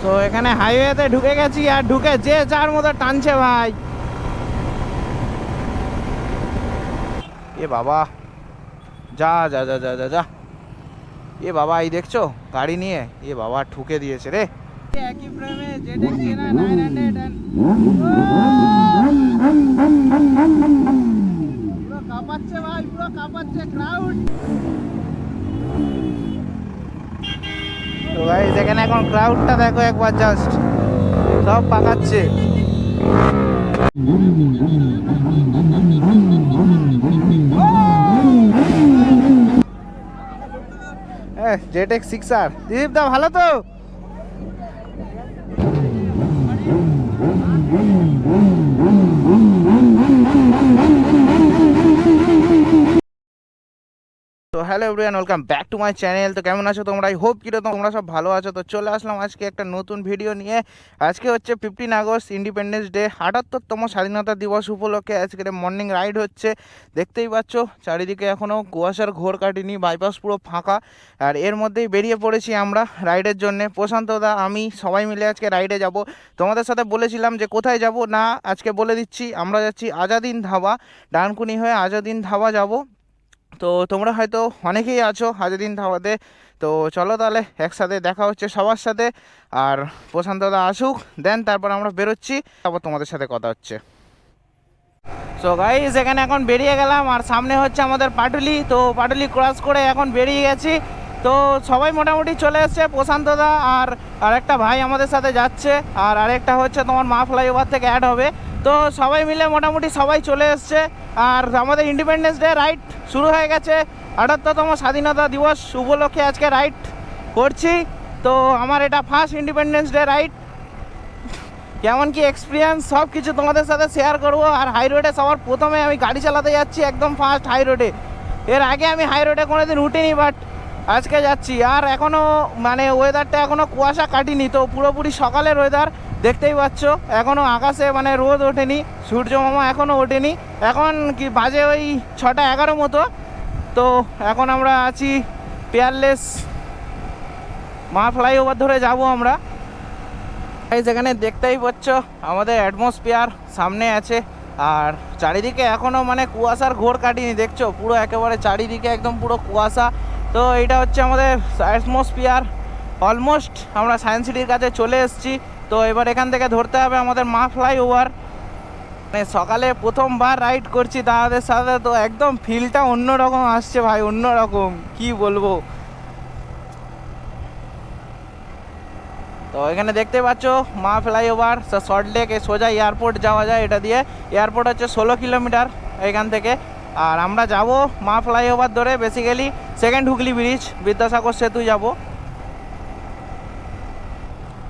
তো এখানে হাইওয়েতে ঢুকে গেছি আর ঢুকে যে যার মতো টানছে ভাই। এ বাবা, যা যা যা যা যা যা। এ বাবা, এই দেখছো গাড়ি নিয়ে, এ বাবা ঠুকে দিয়েছে রে। একই ফ্রেমে ZX 900 পুরো কাঁপাচ্ছে ভাই, পুরো কাঁপাচ্ছে ক্রাউড। তো ভাই যেখানে এখন ক্রাউডটা দেখো একবার, জাস্ট সব পাকাচ্ছে। ZX 6R দিলীপ দা, ভালো তো? তো hello everyone, welcome back to my channel. তো কেমন আছো তোমরা? আই হোপ কিরকম তোমরা সব ভালো আছো। তো চলে আসলাম আজকে একটা নতুন ভিডিও নিয়ে। আজকে হচ্ছে 15 আগস্ট, ইন্ডিপেন্ডেন্স ডে, 78তম স্বাধীনতা দিবস উপলক্ষে আজকের মর্নিং রাইড হচ্ছে। দেখতেই পাচ্ছ চারিদিকে এখনও কুয়াশার ঘোর কাটেনি, বাইপাস পুরো ফাঁকা। আর এর মধ্যেই বেরিয়ে পড়েছি আমরা রাইডের জন্যে। প্রশান্তদা, আমি সবাই মিলে আজকে রাইডে যাব। তোমাদের সাথে বলেছিলাম যে কোথায় যাব না, আজকে বলে দিচ্ছি। আমরা যাচ্ছি আজাদিন ধাবা, ডানকুনি হয়ে আজাদিন ধাবা যাব। তো তোমরা হয়তো অনেকেই আছো আজাদিন ধাবাতে। তো চলো তাহলে একসাথে দেখা হচ্ছে সবার সাথে। আর প্রশান্তদা আসুক, দেন তারপর আমরা বেরোচ্ছি, তারপর তোমাদের সাথে কথা হচ্ছে। সো গাইস, এখানে এখন বেরিয়ে গেলাম আর সামনে হচ্ছে আমাদের পাটুলি। তো পাটুলি ক্রস করে এখন বেরিয়ে গেছি। তো সবাই মোটামুটি চলে এসছে, প্রশান্তদা আর আরেকটা ভাই আমাদের সাথে যাচ্ছে, আর আরেকটা হচ্ছে তোমার মা ফ্লাইওভার থেকে অ্যাড হবে। তো সবাই মিলে মোটামুটি সবাই চলে এসছে। আর আমাদের ইন্ডিপেন্ডেন্স ডে রাইড শুরু হয়ে গেছে। 78তম স্বাধীনতা দিবস উপলক্ষে আজকে রাইড করছি। তো আমার এটা ফার্স্ট ইন্ডিপেন্ডেন্স ডে রাইড। কেমন কি এক্সপিরিয়েন্স সব কিছু তোমাদের সাথে শেয়ার করবো। আর হাই রোডে সবার প্রথমে আমি গাড়ি চালাতে যাচ্ছি, একদম ফার্স্ট হাই রোডে। এর আগে আমি হাই রোডে কোনোদিন উঠিনি, বাট আজকে যাচ্ছি। আর এখনও মানে ওয়েদারটা এখনও কুয়াশা কাটিনি, তো পুরোপুরি সকালের ওয়েদার দেখতেই পাচ্ছ। এখনও আকাশে মানে রোদ ওঠেনি, সূর্য মামা এখনও ওঠেনি। এখন কি বাজে ওই 6টা 11 মতো। তো এখন আমরা আছি পিয়ারলেস মা ফ্লাইওভার ধরে যাব আমরা। যেখানে দেখতেই পাচ্ছ আমাদের অ্যাটমসফিয়ার সামনে আছে। আর চারিদিকে এখনও মানে কুয়াশার ঘোর কাটিনি, দেখছো পুরো একেবারে চারিদিকে একদম পুরো কুয়াশা। তো এটা হচ্ছে আমাদের অ্যাটমসফিয়ার। অলমোস্ট আমরা সায়েন্স সিটির কাছে চলে এসেছি। তো এবার এখান থেকে ধরতে হবে আমাদের মা ফ্লাইওভার। মানে সকালে প্রথমবার রাইড করছি তাদের সাথে, তো একদম ফিলটা অন্যরকম আসছে ভাই, অন্যরকম কি বলবো। তো এখানে দেখতে পাচ্ছ মা ফ্লাইওভার, সল্টলেক সোজা এয়ারপোর্ট যাওয়া যায় এটা দিয়ে। এয়ারপোর্ট হচ্ছে 16 কিলোমিটার এখান থেকে। আর আমরা যাব মা ফ্লাইওভার ধরে, basically second Hooghly bridge, Vidyasagar সেতু যাব।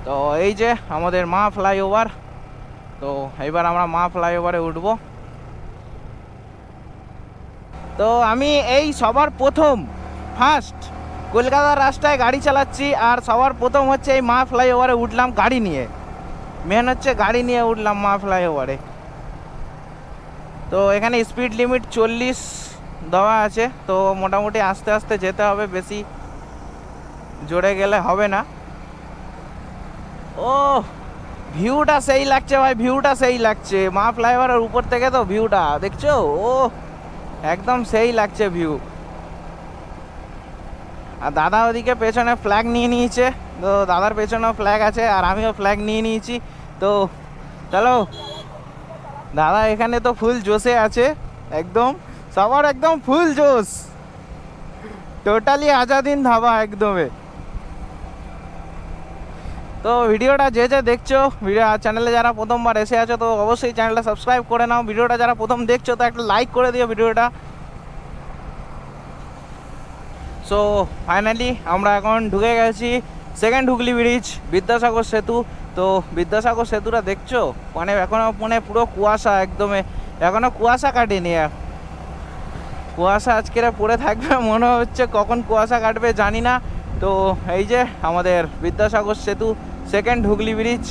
তো এই যে আমাদের মা ফ্লাইওভার। তো এবার আমরা মা ফ্লাইওভারে উঠব। তো আমি এই সবার প্রথম ফার্স্ট কলকাতার রাস্তায় গাড়ি চালাচ্ছি, আর সবার প্রথম হচ্ছে এই মা ফ্লাইওভারে উঠলাম গাড়ি নিয়ে। মেন হচ্ছে গাড়ি নিয়ে উঠলাম মা ফ্লাইওভারে। তো এখানে স্পিড লিমিট 40 দেওয়া আছে, তো মোটামুটি আস্তে আস্তে যেতে হবে, বেশি জোরে গেলে হবে না। ও ভিউটা সেই লাগছে ভাই, ভিউটা সেই লাগছে মা ফ্লাইওভারের উপর থেকে। তো ভিউটা দেখছো, ও একদম সেই লাগছে ভিউ। আর দাদা ওদিকে পেছনে ফ্ল্যাগ নিয়ে নিয়েছে, তো দাদার পেছনেও ফ্ল্যাগ আছে আর আমিও ফ্ল্যাগ নিয়ে নিয়েছি। তো চলো, দাদা এখানে তো ফুল জোশে আছে, একদম সবার একদম ফুল জোশ, টোটালি আজাদিন ধাবা একদমে। তো ভিডিওটা যে যে দেখছো, ভিডিও চ্যানেলে যারা প্রথমবার এসে আছো তো অবশ্যই চ্যানেলটা সাবস্ক্রাইব করে নাও। ভিডিওটা যারা প্রথম দেখছো তো একটা লাইক করে দিও ভিডিওটা। সো ফাইনালি আমরা এখন ঢুকে গেছি সেকেন্ড হুগলি ব্রিজ, বিদ্যাসাগর সেতু। তো বিদ্যাসাগর সেতুটা দেখছো, মানে এখনও মানে পুরো কুয়াশা একদমে, এখনও কুয়াশা কাটেনি। কুয়াশা আজকের পড়ে থাকবে মনে হচ্ছে, কখন কুয়াশা কাটবে জানি না। তো এই যে আমাদের বিদ্যাসাগর সেতু, second Hooghly bridge.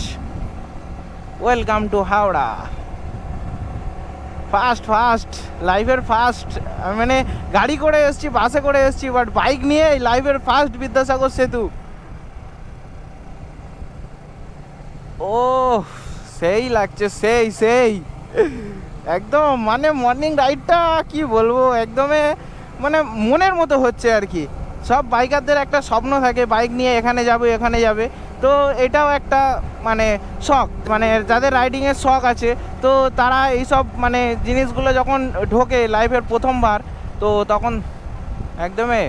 Welcome to Howrah. First লাইফের ফার্স্ট, মানে গাড়ি করে এসেছি, বাসে করে এসেছি, বাট বাইক নিয়ে লাইফের ফার্স্ট বিদ্যাসাগর সেতু। ও সেই লাগছে, সেই সেই একদম মানে মর্নিং রাইডটা কি বলবো, একদমই মানে মনের মতো হচ্ছে আর কি। সব বাইকারদের একটা স্বপ্ন থাকে বাইক নিয়ে এখানে যাবে এখানে যাবে, তো এটাও একটা মানে শখ, মানে যাদের রাইডিংয়ের শখ আছে তো তারা এইসব মানে জিনিসগুলো যখন ঢোকে লাইফের প্রথমবার, তো তখন একদমই।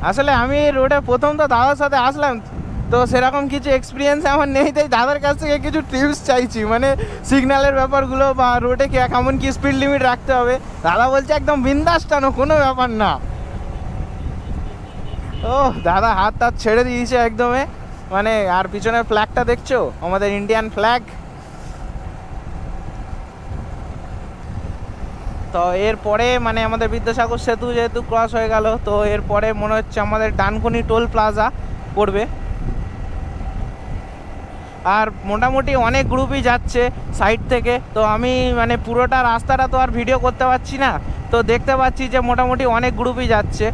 আসলে আমি রোডে প্রথম তো দাদার সাথে আসলাম, তো সেরকম কিছু এক্সপিরিয়েন্স আমার নেই, তাই দাদার কাছ থেকে কিছু টিপস চাইছি, মানে সিগন্যালের ব্যাপারগুলো বা রোডে কেমন কি স্পিড লিমিট রাখতে হবে। দাদা বলছে একদম বিন্দাস টানো, কোনো ব্যাপার না। ও দাদা হাত টাত ছেড়ে দিয়েছে একদমই, মানে আর পিছনের ফ্ল্যাগটা দেখছো, আমাদের ইন্ডিয়ান ফ্ল্যাগ। তো এরপরে মানে আমাদের বিদ্যাসাগর সেতু যেহেতু ক্রস হয়ে গেল, তো এরপরে মনে হচ্ছে আমাদের ডানকুনি টোল প্লাজা পড়বে। আর মোটামুটি অনেক গ্রুপই যাচ্ছে সাইড থেকে, তো আমি মানে পুরোটা রাস্তাটা তো আর ভিডিও করতে পারছি না, তো দেখতে পাচ্ছি যে মোটামুটি অনেক গ্রুপই যাচ্ছে।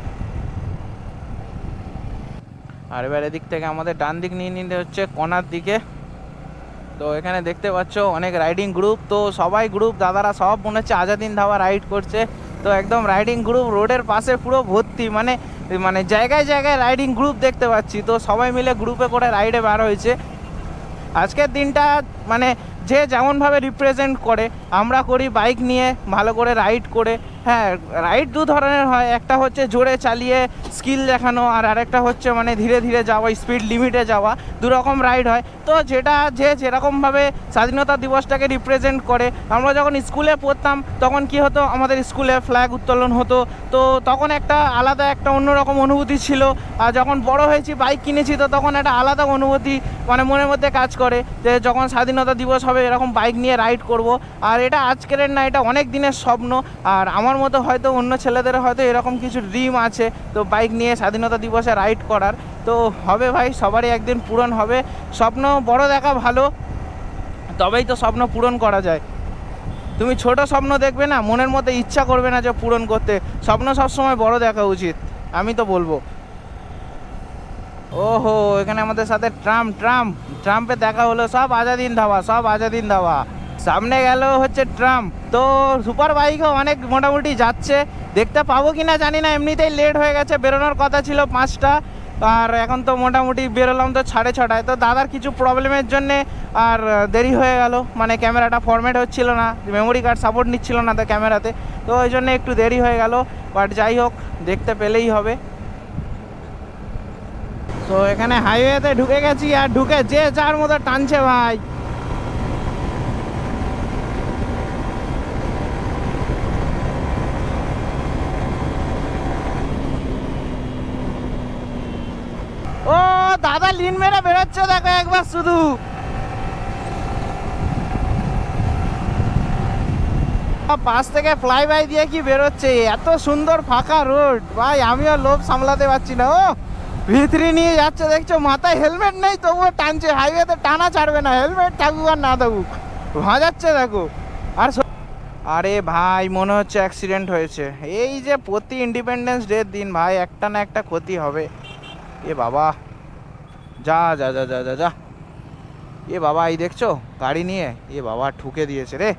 আর এবার এদিক থেকে আমাদের ডান দিক নিয়ে নিতে হচ্ছে কর্নার দিকে। তো এখানে দেখতে পাচ্ছ অনেক রাইডিং গ্রুপ, তো সবাই গ্রুপ দাদারা সব মনে হচ্ছে আজাদিন ধাবা রাইড করছে। তো একদম রাইডিং গ্রুপ রোডের পাশে পুরো ভর্তি, মানে মানে জায়গায় জায়গায় রাইডিং গ্রুপ দেখতে পাচ্ছি, তো সবাই মিলে গ্রুপে করে রাইডে বার হয়েছে। আজকের দিনটা মানে যে যেমনভাবে রিপ্রেজেন্ট করে, আমরা করি বাইক নিয়ে ভালো করে রাইড করে। হ্যাঁ, রাইড দু ধরনের হয়, একটা হচ্ছে জোরে চালিয়ে স্কিল দেখানো, আর আরেকটা হচ্ছে মানে ধীরে ধীরে যাওয়া, স্পিড লিমিটে যাওয়া, দু রকম রাইড হয়। তো যেটা যে যেরকমভাবে স্বাধীনতা দিবসটাকে রিপ্রেজেন্ট করে। আমরা যখন স্কুলে পড়তাম তখন কি হতো, আমাদের স্কুলে ফ্ল্যাগ উত্তোলন হতো, তো তখন একটা আলাদা একটা অন্যরকম অনুভূতি ছিল। আর যখন বড় হয়েছি বাইক কিনেছি, তো তখন একটা আলাদা অনুভূতি মানে মনের মধ্যে কাজ করে যে যখন স্বাধীনতা দিবস হবে এরকম বাইক নিয়ে রাইড করব। আর এটা আজকের না, এটা অনেক দিনের স্বপ্ন। আর আমার মতো হয়তো অন্য ছেলেদের হয়তো এরকম কিছু ড্রিম আছে, তো বাইক নিয়ে স্বাধীনতা দিবসে রাইড করার। তো হবে ভাই, সবারই একদিন পূরণ হবে। স্বপ্ন বড় দেখা ভালো, তবেই তো স্বপ্ন পূরণ করা যায়। তুমি ছোট স্বপ্ন দেখবে না, মনের মধ্যে ইচ্ছা করবে না যে পূরণ করতে। স্বপ্ন সবসময় বড় দেখা উচিত, আমি তো বলবো। ওহো, এখানে আমাদের সাথে ট্রাম্পে দেখা হলো। সব আজাদিন ধাবা, সব আজাদিন ধাবা। সামনে গেল হচ্ছে ট্রাম্প। তো সুপার বাইকও অনেক মোটামুটি যাচ্ছে, দেখতে পাবো কি না জানি না, এমনিতেই লেট হয়ে গেছে, বেরোনোর কথা ছিল 5টা, আর এখন তো মোটামুটি বেরোলাম তো 6:30। তো দাদার কিছু প্রবলেমের জন্যে আর দেরি হয়ে গেল, মানে ক্যামেরাটা ফরম্যাট হচ্ছিল না, মেমোরি কার্ড সাপোর্ট নিচ্ছিল না তো ক্যামেরাতে, তো ওই জন্য একটু দেরি হয়ে গেল। বাট যাই হোক, দেখতে পেলেই হবে। তো এখানে হাইওয়েতে ঢুকে গেছি, আর ঢুকে যে যার মতো টানছে ভাই। ও দাদা লিন মেরে বেরোচ্ছে, দেখো একবার শুধু। পাশ থেকে ফ্লাই বাই দিয়ে কি বেরোচ্ছে, এত সুন্দর ফাঁকা রোড ভাই, আমিও লোভ সামলাতে পারছি না। ও ভিতরি নিয়ে যাচ্ছে, দেখছো মাথায় হেলমেট নেই তবুও টানছে। হাইওয়েতে টানা ছাড়বে না, হেলমেট থাকুক আর না থাকুক, ভাজাচ্ছে দেখো। আর আরে ভাই মনে হচ্ছে অ্যাক্সিডেন্ট হয়েছে। এই যে প্রতি ইন্ডিপেন্ডেন্স ডের দিন ভাই একটা না একটা ক্ষতি হবে। এ বাবা, যা যা যা যা যা যা। এ বাবা, এই দেখছো গাড়ি নিয়ে, এ বাবা ঠুকে দিয়েছে রে,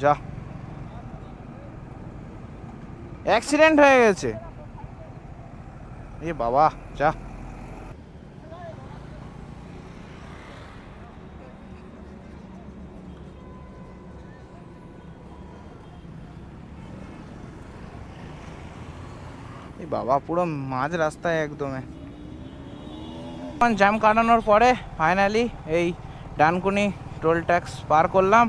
যা অ্যাক্সিডেন্ট হয়ে গেছে। এ বাবা, যা। এই বাবা, পুরো মাঝ রাস্তায় একদমই। জ্যাম কাটানোর পরে ফাইনালি এই ডানকুনি টোল ট্যাক্স পার করলাম।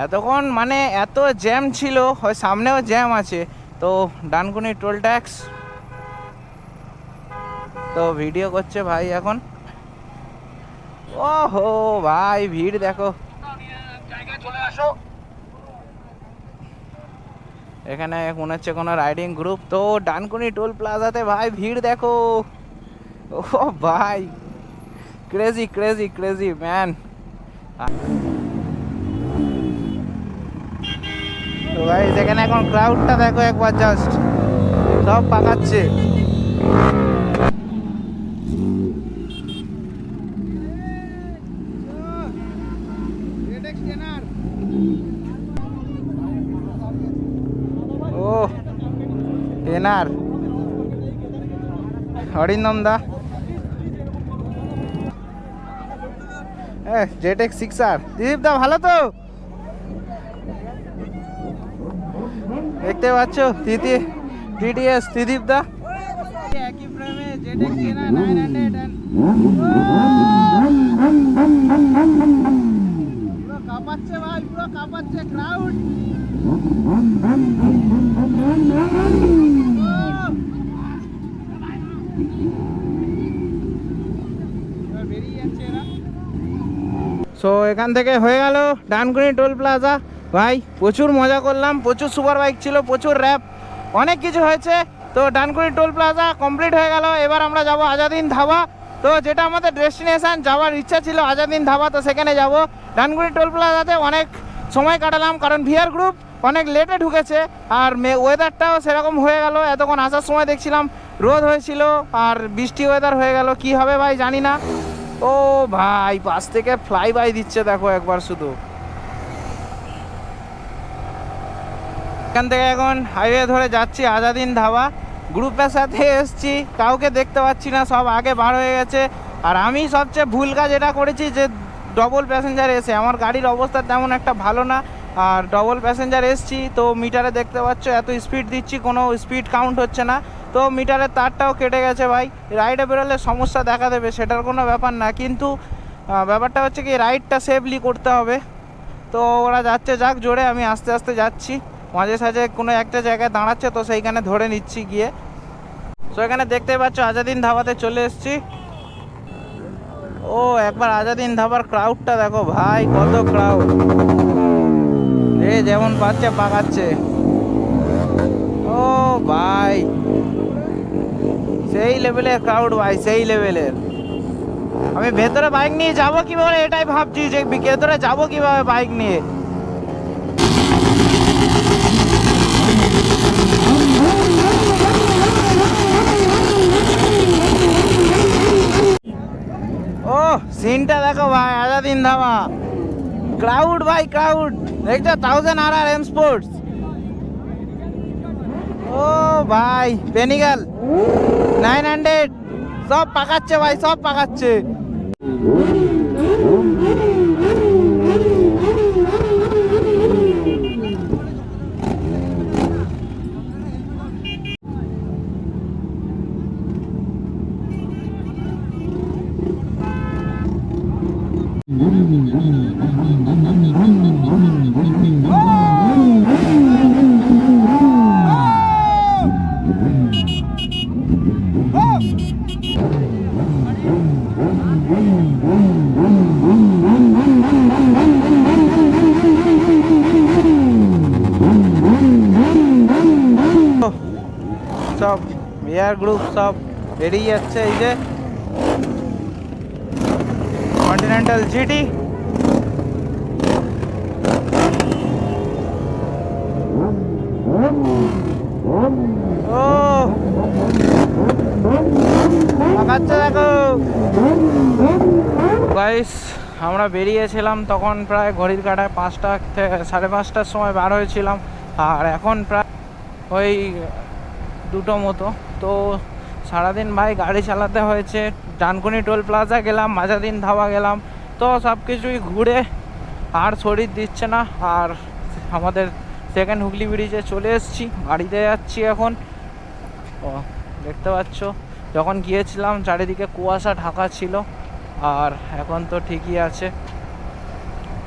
এতক্ষণ মানে এত জ্যাম ছিল, হয় সামনেও জ্যাম আছে, তো ডানকুনি টোল ট্যাক্স। তো ভিডিও করছে ভাই এখন। ওহো ভাই, ভিড় দেখো। এখানে মনে হচ্ছে কোনো রাইডিং গ্রুপ। তো ডানকুনি টোল প্লাজাতে ভাই ভিড় দেখো। ও ভাই, ক্রেজি ক্রেজি ক্রেজি ম্যান। তো ভাই যেখানে এখন ক্রাউডটা দেখো একবার, জাস্ট সব পাকাচ্ছে। উইনার অরিন্দম দা। জেটেক 6R দিলীপ দা ভালো তো? দেখতে পাচ্ছ টিটিএস ত্রিদীপ দা একই ফ্রেমে জেটেক সিনা 900 পুরো কাঁপাচ্ছে ভাই, পুরো কাঁপাচ্ছে ক্রাউড। সো এখান থেকে হয়ে গেল ডানকুনি টোল প্লাজা। ভাই প্রচুর মজা করলাম, প্রচুর সুপার বাইক ছিল, প্রচুর র্যাপ, অনেক কিছু হয়েছে। তো ডানকুনি টোল প্লাজা কমপ্লিট হয়ে গেল। এবার আমরা যাব আজাদিন ধাবা। তো যেটা আমাদের ডেস্টিনেশন, যাওয়ার ইচ্ছা ছিল আজাদিন ধাবা, তো সেখানে যাব। ডানকুনি টোল প্লাজাতে অনেক সময় কাটালাম, কারণ ভিআর গ্রুপ অনেক লেটে ঢুকেছে আর ওয়েদারটাও সেরকম হয়ে গেল। এতক্ষণ আসার সময় দেখছিলাম রোদ হয়েছিল আর বৃষ্টি ওয়েদার হয়ে গেল, কি হবে ভাই জানি না। ও ভাই পাশ থেকে ফ্লাই বাই দিচ্ছে, দেখো একবার শুধু। এখান থেকে এখন হাইওয়ে ধরে যাচ্ছি আজাদিন ধাবা। গ্রুপের সাথে এসছি, কাউকে দেখতে পাচ্ছি না, সব আগে বার হয়ে গেছে। আর আমি সবচেয়ে ভুল কাজ এটা করেছি যে ডবল প্যাসেঞ্জার এসে, আমার গাড়ির অবস্থা তেমন একটা ভালো না। আর ডবল প্যাসেঞ্জার এসছি, তো মিটারে দেখতে পাচ্ছ এত স্পিড দিচ্ছি, কোনো স্পিড কাউন্ট হচ্ছে না। তো মিটারের তারটাও কেটে গেছে ভাই। রাইডে বেরোলে সমস্যা দেখা দেবে সেটার কোনো ব্যাপার না, কিন্তু ব্যাপারটা হচ্ছে কি রাইডটা সেফলি করতে হবে। তো ওরা যাচ্ছে যাক জোরে, আমি আস্তে আস্তে যাচ্ছি। মাঝে সাঝে কোনো একটা জায়গায় দাঁড়াচ্ছে, তো সেইখানে ধরে নিচ্ছি গিয়ে। তো এখানে দেখতে পাচ্ছ আজাদিন ধাবাতে চলে এসেছি। ও একবার আজাদিন ধাবার ক্রাউডটা দেখো ভাই, কত ক্রাউড, যেমন পাচ্ছে পাকাচ্ছে। ও ভাই সেই লেভেলের ক্রাউড ভাই, সেই লেভেলের। আমি ভেতরে বাইক নিয়ে যাবো কিভাবে এটাই ভাবছি, যে ভেতরে যাবো কিভাবে বাইক নিয়ে। ও সিনটা দেখো ভাই, আজাদিন ধাবা ক্রাউড ভাই, ক্রাউড দেখছো, 1000 RR M Sports। ও ভাই পেনিগাল 900 সব পাকাচ্ছে ভাই, সব পাকাচ্ছে। সব ভিআর গ্রুপ সব বেরিয়ে যাচ্ছে। এই যে কন্টিনেন্টাল জিটি, ও আচ্ছা দেখো গাইস, আমরা বেরিয়েছিলাম তখন প্রায় ঘড়ির কাঁটায় 5টা থেকে 5:30টার সময় বার হয়েছিলাম, আর এখন প্রায় ওই 2টো মতো। তো সারাদিন ভাই গাড়ি চালাতে হয়েছে। ডানকুনি টোল প্লাজা গেলাম, আজাদিন ধাবা গেলাম, তো সব কিছুই ঘুরে আর শরীর দিচ্ছে না। আর আমাদের সেকেন্ড হুগলি ব্রিজে চলে এসেছি, বাড়িতে যাচ্ছি এখন। ও দেখতে পাচ্ছ যখন গিয়েছিলাম চারিদিকে কুয়াশা ঢাকা ছিল, আর এখন তো ঠিকই আছে,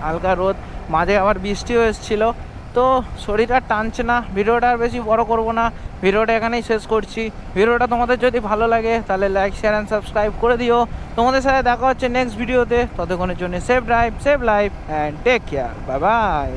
হালকা রোদ, মাঝে আবার বৃষ্টিও এসেছিলো। তো শরীর আর টানছে না। ভিডিওটা আর বেশি বড় করব না, ভিডিওটা এখানেই শেষ করছি। ভিডিওটা তোমাদের যদি ভালো লাগে তাহলে লাইক শেয়ার অ্যান্ড সাবস্ক্রাইব করে দিও। তোমাদের সাথে দেখা হচ্ছে নেক্সট ভিডিওতে। ততক্ষণের জন্য save drive, save life and take care, bye by.